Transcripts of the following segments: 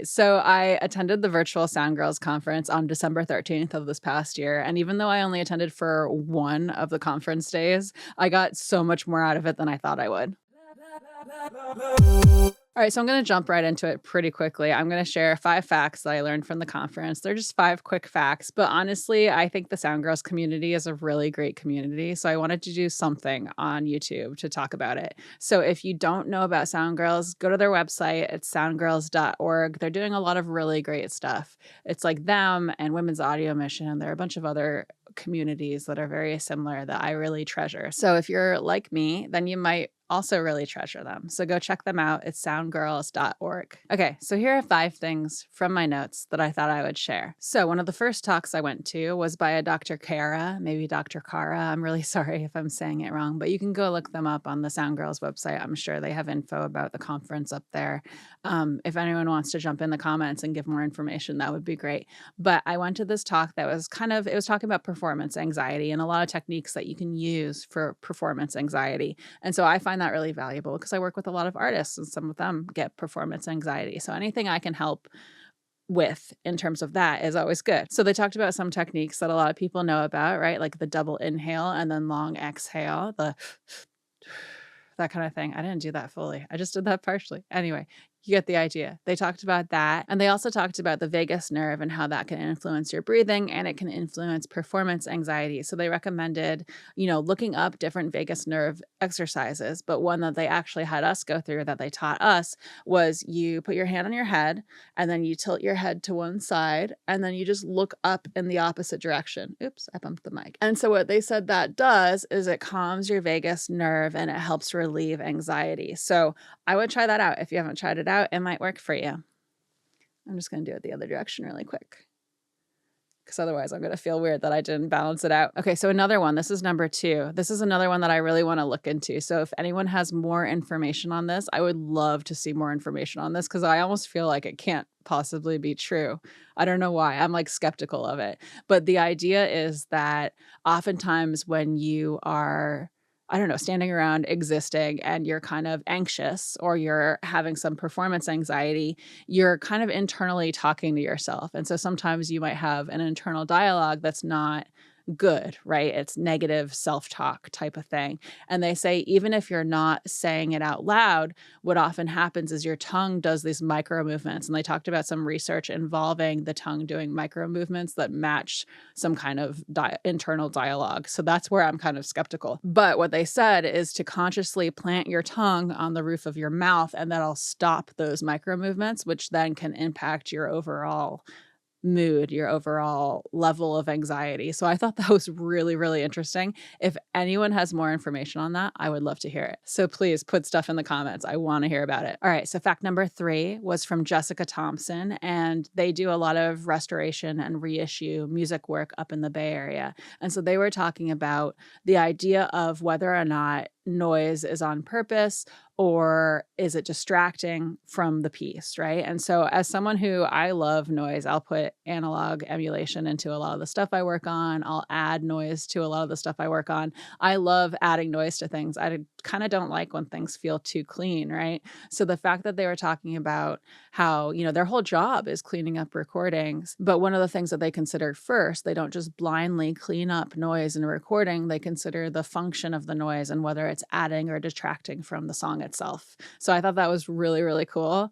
right. So I attended the virtual Soundgirls conference on December 13th of this past year. And even though I only attended for one of the conference days, I got so much more out of it than I thought I would. All right, so I'm going to jump right into it pretty quickly. I'm going to share 5 facts that I learned from the conference. They're just 5 quick facts, but honestly, I think the Soundgirls community is a really great community. So I wanted to do something on YouTube to talk about it. So if you don't know about Soundgirls, go to their website. It's soundgirls.org. They're doing a lot of really great stuff. It's like them and Women's Audio Mission, and there are a bunch of other communities that are very similar that I really treasure. So if you're like me, then you might also really treasure them. So go check them out. It's soundgirls.org. Okay, so here are 5 things from my notes that I thought I would share. So one of the first talks I went to was by a Dr. Kara, maybe Dr. Kara. I'm really sorry if I'm saying it wrong, but you can go look them up on the Soundgirls website. I'm sure they have info about the conference up there. If anyone wants to jump in the comments and give more information, that would be great. But I went to this talk that was it was talking about performance anxiety and a lot of techniques that you can use for performance anxiety. And so I find that really valuable because I work with a lot of artists and some of them get performance anxiety. So anything I can help with in terms of that is always good. So they talked about some techniques that a lot of people know about, right? Like the double inhale and then long exhale, that kind of thing. I didn't do that fully. I just did that partially. Anyway, you get the idea. They talked about that. And they also talked about the vagus nerve and how that can influence your breathing and it can influence performance anxiety. So they recommended, looking up different vagus nerve exercises. But one that they actually had us go through that they taught us was you put your hand on your head and then you tilt your head to one side and then you just look up in the opposite direction. Oops, I bumped the mic. And so what they said that does is it calms your vagus nerve and it helps relieve anxiety. So I would try that out. If you haven't tried it out, it might work for you. I'm just going to do it the other direction really quick because otherwise I'm going to feel weird that I didn't balance it out. Okay, so another one. This is number 2. This is another one that I really want to look into. So if anyone has more information on this, I would love to see more information on this because I almost feel like it can't possibly be true. I don't know why. I'm like skeptical of it. But the idea is that oftentimes when you are standing around existing and you're kind of anxious or you're having some performance anxiety, you're kind of internally talking to yourself. And so sometimes you might have an internal dialogue that's not good, right? It's negative self-talk type of thing. And they say, even if you're not saying it out loud, what often happens is your tongue does these micro movements. And they talked about some research involving the tongue doing micro movements that match some kind of internal dialogue. So that's where I'm kind of skeptical. But what they said is to consciously plant your tongue on the roof of your mouth, and that'll stop those micro movements, which then can impact your overall mood, your overall level of anxiety. So I thought that was really, really interesting. If anyone has more information on that, I would love to hear it. So please put stuff in the comments. I want to hear about it. All right. So fact number 3 was from Jessica Thompson, and they do a lot of restoration and reissue music work up in the Bay Area. And so they were talking about the idea of whether or not noise is on purpose or is it distracting from the piece, right? And so as someone who I love noise, I'll put analog emulation into a lot of the stuff I work on. I'll add noise to a lot of the stuff I work on. I love adding noise to things. I kind of don't like when things feel too clean, right? So the fact that they were talking about how, their whole job is cleaning up recordings, but one of the things that they consider first, they don't just blindly clean up noise in a recording, they consider the function of the noise and whether it's adding or detracting from the song itself. So I thought that was really, really cool.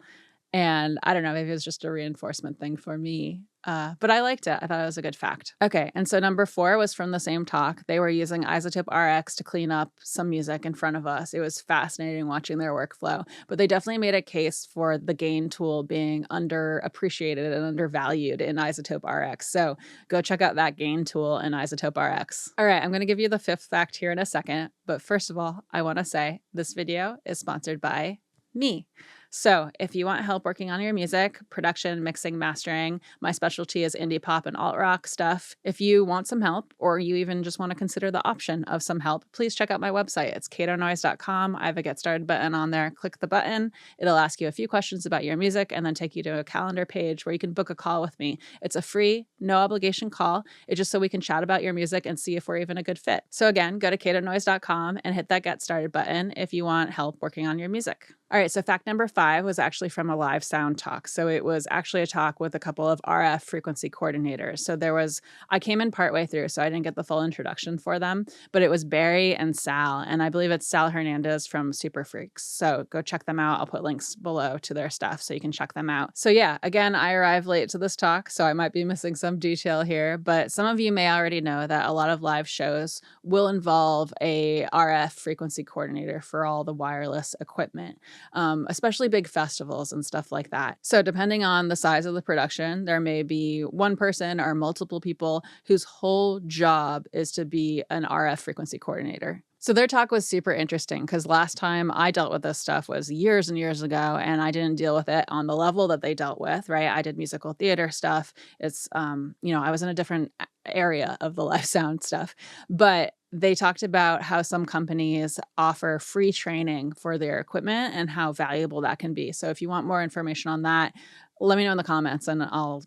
And I don't know, maybe it was just a reinforcement thing for me. But I liked it. I thought it was a good fact. Okay, and so number 4 was from the same talk. They were using iZotope RX to clean up some music in front of us. It was fascinating watching their workflow. But they definitely made a case for the gain tool being underappreciated and undervalued in iZotope RX. So go check out that gain tool in iZotope RX. All right, I'm going to give you the 5th fact here in a second. But first of all, I want to say this video is sponsored by me. So if you want help working on your music, production, mixing, mastering, my specialty is indie pop and alt rock stuff. If you want some help, or you even just want to consider the option of some help, please check out my website. It's catonoise.com. I have a get started button on there. Click the button. It'll ask you a few questions about your music and then take you to a calendar page where you can book a call with me. It's a free, no obligation call. It's just so we can chat about your music and see if we're even a good fit. So again, go to catonoise.com and hit that get started button if you want help working on your music. All right, so fact number 5 was actually from a live sound talk. So it was actually a talk with a couple of RF frequency coordinators. So I came in partway through, so I didn't get the full introduction for them, but it was Barry and Sal, and I believe it's Sal Hernandez from Super Freaks. So go check them out. I'll put links below to their stuff so you can check them out. So yeah, again, I arrived late to this talk, so I might be missing some detail here, but some of you may already know that a lot of live shows will involve a RF frequency coordinator for all the wireless equipment. Especially big festivals and stuff like that. So depending on the size of the production, there may be one person or multiple people whose whole job is to be an RF frequency coordinator. So their talk was super interesting because last time I dealt with this stuff was years and years ago, and I didn't deal with it on the level that they dealt with, right? I did musical theater stuff. I was in a different area of the live sound stuff, but they talked about how some companies offer free training for their equipment and how valuable that can be. So if you want more information on that, let me know in the comments and I'll,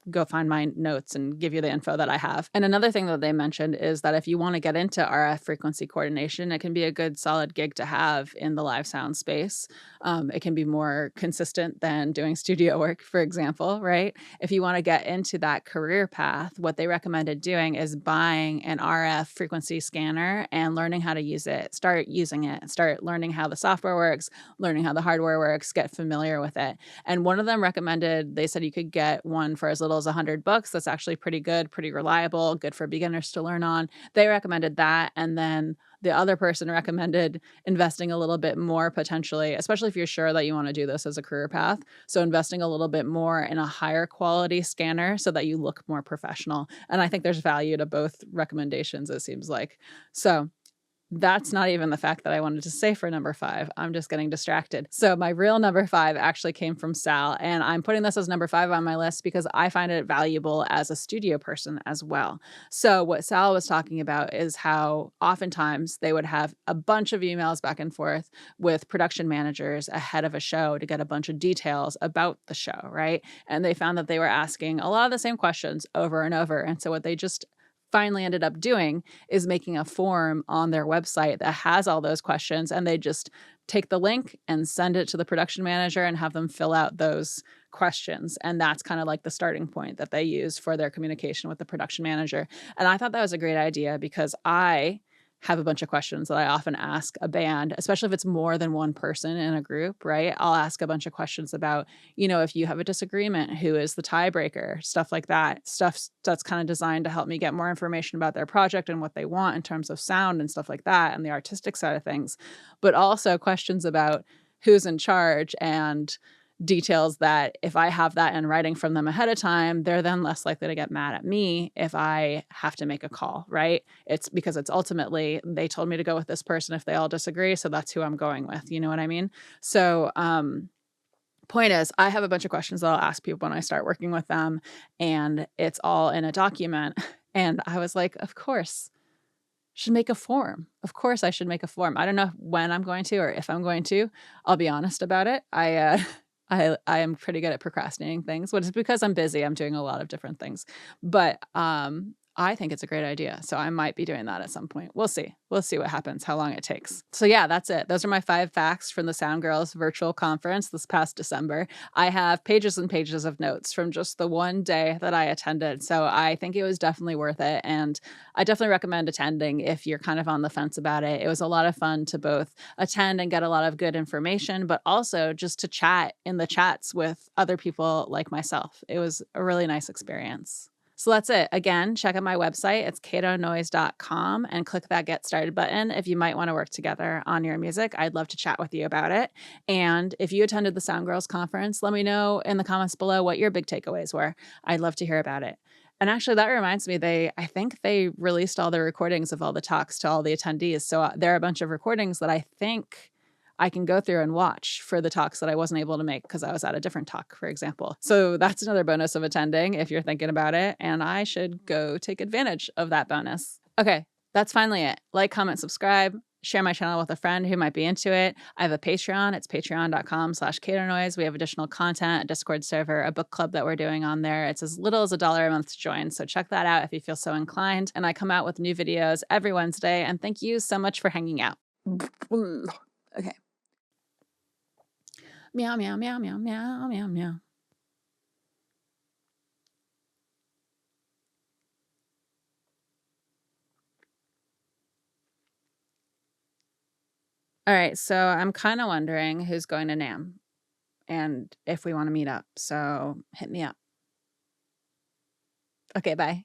go find my notes and give you the info that I have. And another thing that they mentioned is that if you want to get into RF frequency coordination, it can be a good solid gig to have in the live sound space. It can be more consistent than doing studio work, for example, right? If you want to get into that career path, what they recommended doing is buying an RF frequency scanner and learning how to use it. Start using it, start learning how the software works, learning how the hardware works, get familiar with it. And one of them recommended, they said you could get one for as little as $100. That's actually pretty good, pretty reliable, good for beginners to learn on. They recommended that. And then the other person recommended investing a little bit more potentially, especially if you're sure that you want to do this as a career path. So investing a little bit more in a higher quality scanner so that you look more professional. And I think there's value to both recommendations, it seems like. So that's not even the fact that I wanted to say for number 5. I'm just getting distracted. So my real number 5 actually came from Sal, and I'm putting this as number 5 on my list because I find it valuable as a studio person as well. So what Sal was talking about is how oftentimes they would have a bunch of emails back and forth with production managers ahead of a show to get a bunch of details about the show, right? And they found that they were asking a lot of the same questions over and over. And so what they just finally ended up doing is making a form on their website that has all those questions, and they just take the link and send it to the production manager and have them fill out those questions. And that's kind of like the starting point that they use for their communication with the production manager. And I thought that was a great idea because I have a bunch of questions that I often ask a band, especially if it's more than one person in a group, right? I'll ask a bunch of questions about, if you have a disagreement, who is the tiebreaker, stuff like that. Stuff that's kind of designed to help me get more information about their project and what they want in terms of sound and stuff like that and the artistic side of things. But also questions about who's in charge and details that if I have that in writing from them ahead of time, they're then less likely to get mad at me if I have to make a call, right? It's because it's ultimately, they told me to go with this person if they all disagree, so that's who I'm going with. You know what I mean? So, point is, I have a bunch of questions that I'll ask people when I start working with them, and it's all in a document. And I was like, of course, should make a form. Of course I should make a form. I don't know when I'm going to or if I'm going to. I'll be honest about it. I am pretty good at procrastinating things, but it's because I'm busy. I'm doing a lot of different things. But I think it's a great idea. So I might be doing that at some point. We'll see. We'll see what happens, how long it takes. So yeah, that's it. Those are my 5 facts from the Soundgirls virtual conference this past December. I have pages and pages of notes from just the one day that I attended. So I think it was definitely worth it. And I definitely recommend attending if you're kind of on the fence about it. It was a lot of fun to both attend and get a lot of good information, but also just to chat in the chats with other people like myself. It was a really nice experience. So that's it. Again, check out my website. It's catonoise.com and click that Get Started button if you might want to work together on your music. I'd love to chat with you about it. And if you attended the Soundgirls conference, let me know in the comments below what your big takeaways were. I'd love to hear about it. And actually, that reminds me, I think they released all the recordings of all the talks to all the attendees. So there are a bunch of recordings that I think I can go through and watch for the talks that I wasn't able to make because I was at a different talk, for example. So that's another bonus of attending if you're thinking about it. And I should go take advantage of that bonus. Okay, that's finally it. Like, comment, subscribe. Share my channel with a friend who might be into it. I have a Patreon. It's patreon.com/CatoNoise. We have additional content, a Discord server, a book club that we're doing on there. It's as little as $1 a month to join. So check that out if you feel so inclined. And I come out with new videos every Wednesday. And thank you so much for hanging out. Okay. Meow, meow, meow, meow, meow, meow, meow. All right, so I'm kinda wondering who's going to NAMM and if we wanna meet up, so hit me up. Okay, bye.